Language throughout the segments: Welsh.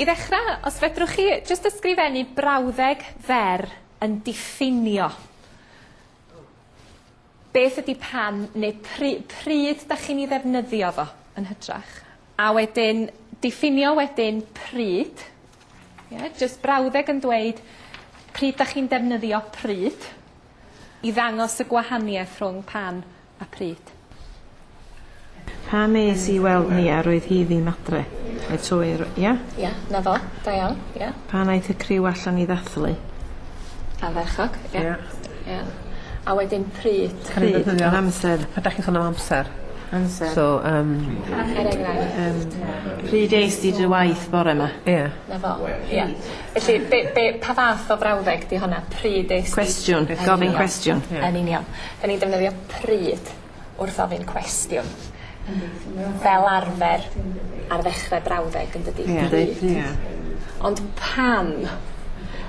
I ddechrau, os fedrwch chi jyst ysgrifennu brawddeg fer yn diffinio. Beth ydy pan, neu pryd da chi'n ei ddefnyddio fo yn hytrach. A wedyn, diffinio wedyn pryd. Jyst brawddeg yn dweud pryd da chi'n defnyddio pryd. I ddangos y gwahaniaeth rhwng pan a pryd. Pan es I weld ni a roedd hi ddim adre. Ia? Ia, na fo, da iawn, ia. Pan aeth y criw allan I ddathlu. Aferchog, ia. Ia. A wedyn pryd. Pryd, yn amser. Pa da chi'n sôn am amser? Amser. So, pryd eis di dy waith bore yma? Ie. Na fo, ia. Felly, pa fath o brawddeg di hwnna? Pryd eis di? Cwestiwn, gofyn cwestiwn. Yn union. Da ni'n defnyddio pryd wrth ofyn cwestiwn. Fel arfer ar ddechrau brawddeg yn dydi? Ie. Ond pan,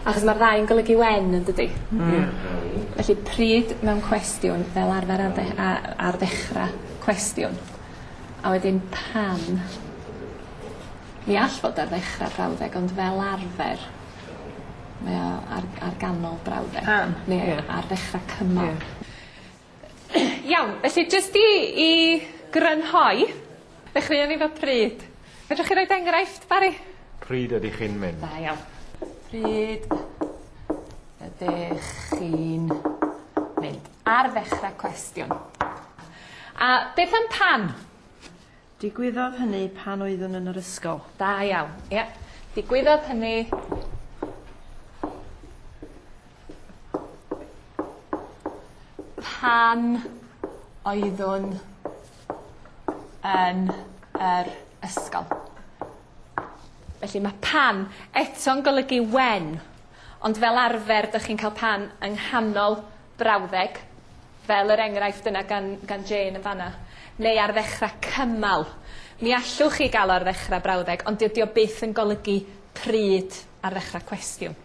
achos mae'r ddau yn golygu wen yn dydi? Felly pryd mewn cwestiwn fel arfer ar ddechrau cwestiwn. A wedyn pan, mi all fod ar ddechrau brawddeg, ond fel arfer mae o ar ganol brawddeg. Pan. Neu ar ddechrau cymal. Iawn, felly jyst I grynhoi, ddechreuon ni fo pryd. Fedrwch chi roed enghraifft, Bari? Pryd ydych chi'n mynd? Da iawn. Pryd ydych chi'n mynd? Ar ddechrau cwestiwn. A beth am pan? Digwyddodd hynny pan oeddwn yn yr ysgol. Da iawn, ia. Digwyddodd hynny pan oeddwn yn yr ysgol. Felly mae pan eto'n golygu wen, ond fel arfer ydych chi'n cael pan yng nghanol brawddeg, fel yr enghraifft yna gan Jane yn fanna, neu ar ddechrau cymal. Mi allwch chi gael ar ddechrau brawddeg, ond dydy o byth yn golygu pryd ar ddechrau cwestiwn.